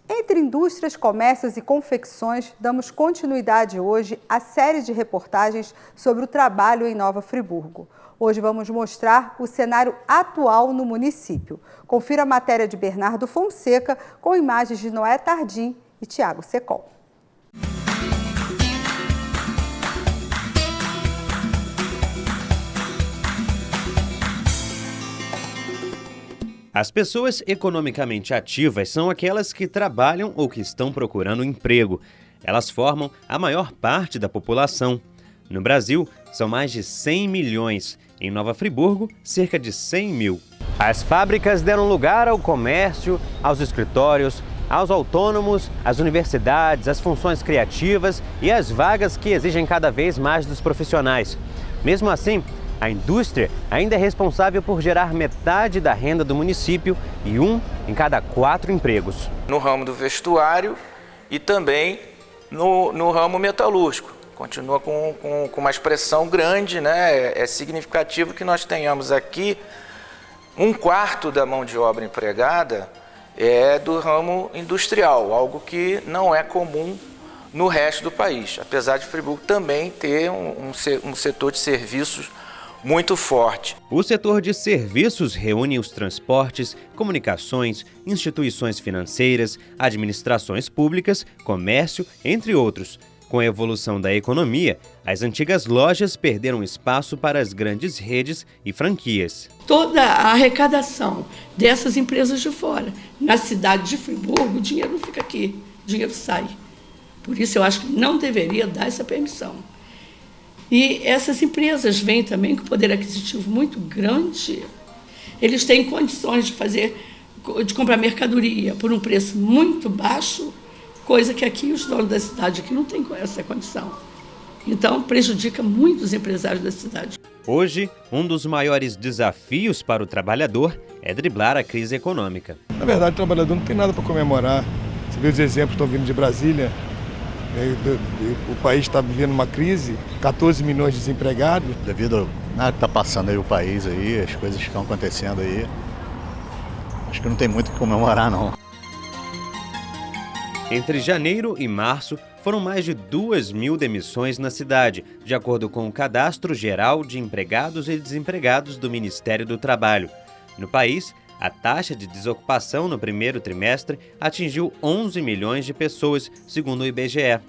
Entre indústrias, comércios e confecções, damos continuidade hoje à série de reportagens sobre o trabalho em Nova Friburgo. Hoje vamos mostrar o cenário atual no município. Confira a matéria de Bernardo Fonseca com imagens de Noé Tardim e Tiago Secol. As pessoas economicamente ativas são aquelas que trabalham ou que estão procurando emprego. Elas formam a maior parte da população. No Brasil, são mais de 100 milhões. Em Nova Friburgo, cerca de 100 mil. As fábricas deram lugar ao comércio, aos escritórios, aos autônomos, às universidades, às funções criativas e às vagas que exigem cada vez mais dos profissionais. Mesmo assim, a indústria ainda é responsável por gerar metade da renda do município e 1 em cada 4 empregos. No ramo do vestuário e também no ramo metalúrgico. Continua com uma expressão grande, né? É significativo que nós tenhamos aqui 1/4 da mão de obra empregada é do ramo industrial, algo que não é comum no resto do país, apesar de Friburgo também ter um setor de serviços muito forte. O setor de serviços reúne os transportes, comunicações, instituições financeiras, administrações públicas, comércio, entre outros. Com a evolução da economia, as antigas lojas perderam espaço para as grandes redes e franquias. Toda a arrecadação dessas empresas de fora, na cidade de Friburgo, o dinheiro não fica aqui, o dinheiro sai. Por isso eu acho que não deveria dar essa permissão. E essas empresas vêm também com poder aquisitivo muito grande. Eles têm condições de comprar mercadoria por um preço muito baixo, coisa que aqui os donos da cidade aqui não têm essa condição. Então, prejudica muito os empresários da cidade. Hoje, um dos maiores desafios para o trabalhador é driblar a crise econômica. Na verdade, o trabalhador não tem nada para comemorar. Você vê os exemplos que estão vindo de Brasília. O país está vivendo uma crise, 14 milhões de desempregados. Devido a que está passando aí o país, aí, as coisas que estão acontecendo aí, acho que não tem muito o que comemorar, não. Entre janeiro e março, foram mais de 2.000 demissões na cidade, de acordo com o Cadastro Geral de Empregados e Desempregados do Ministério do Trabalho. No país, a taxa de desocupação no primeiro trimestre atingiu 11 milhões de pessoas, segundo o IBGE.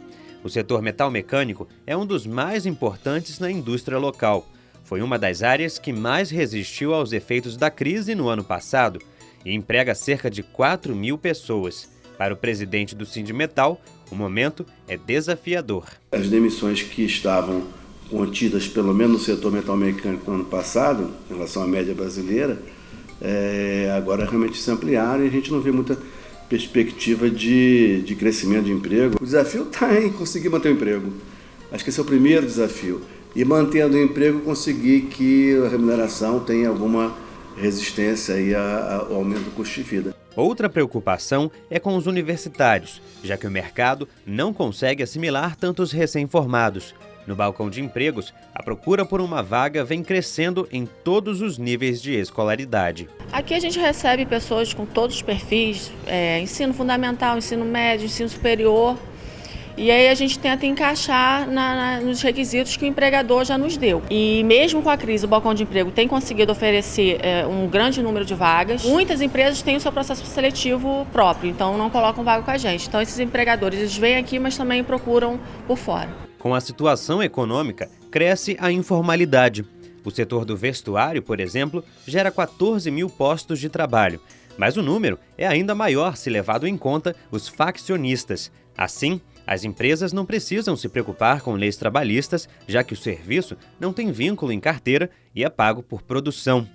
O setor metal-mecânico é um dos mais importantes na indústria local. Foi uma das áreas que mais resistiu aos efeitos da crise no ano passado e emprega cerca de 4.000 pessoas. Para o presidente do Sindimetal, o momento é desafiador. As demissões que estavam contidas, pelo menos no setor metal-mecânico no ano passado, em relação à média brasileira, agora realmente se ampliaram e a gente não vê muita perspectiva de crescimento de emprego. O desafio está em conseguir manter o emprego. Acho que esse é o primeiro desafio. E mantendo o emprego, conseguir que a remuneração tenha alguma resistência aí ao aumento do custo de vida. Outra preocupação é com os universitários, já que o mercado não consegue assimilar tantos recém-formados. No balcão de empregos, a procura por uma vaga vem crescendo em todos os níveis de escolaridade. Aqui a gente recebe pessoas com todos os perfis, ensino fundamental, ensino médio, ensino superior. E aí a gente tenta encaixar nos requisitos que o empregador já nos deu. E mesmo com a crise, o balcão de emprego tem conseguido oferecer um grande número de vagas. Muitas empresas têm o seu processo seletivo próprio, então não colocam vaga com a gente. Então esses empregadores, eles vêm aqui, mas também procuram por fora. Com a situação econômica, cresce a informalidade. O setor do vestuário, por exemplo, gera 14 mil postos de trabalho. Mas o número é ainda maior se levado em conta os faccionistas. Assim, as empresas não precisam se preocupar com leis trabalhistas, já que o serviço não tem vínculo em carteira e é pago por produção.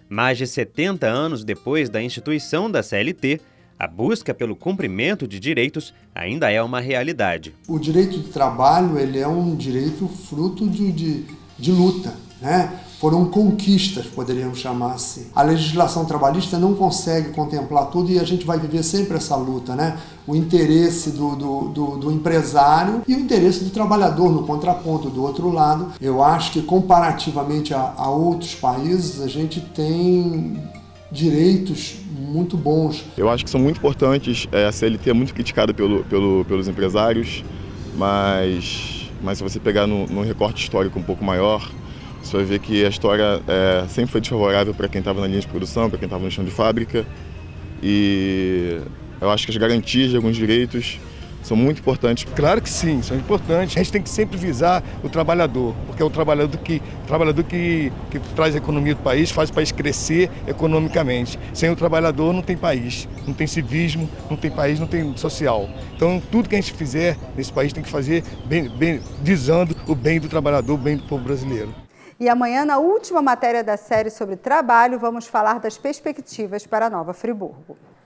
Mais de 70 anos depois da instituição da CLT, a busca pelo cumprimento de direitos ainda é uma realidade. O direito de trabalho ele é um direito fruto de luta, né? Foram conquistas, poderíamos chamar assim. A legislação trabalhista não consegue contemplar tudo e a gente vai viver sempre essa luta, né? O interesse do empresário e o interesse do trabalhador no contraponto do outro lado. Eu acho que comparativamente a outros países a gente tem direitos muito bons. Eu acho que são muito importantes, a CLT é muito criticada pelos empresários, mas se você pegar num recorte histórico um pouco maior, você vai ver que a história sempre foi desfavorável para quem estava na linha de produção, para quem estava no chão de fábrica, e eu acho que as garantias de alguns direitos são muito importantes. Claro que sim, são importantes. A gente tem que sempre visar o trabalhador, porque é o trabalhador que traz a economia do país, faz o país crescer economicamente. Sem o trabalhador não tem país, não tem civismo, não tem país, não tem social. Então tudo que a gente fizer nesse país tem que fazer visando o bem do trabalhador, o bem do povo brasileiro. E amanhã, na última matéria da série sobre trabalho, vamos falar das perspectivas para a Nova Friburgo.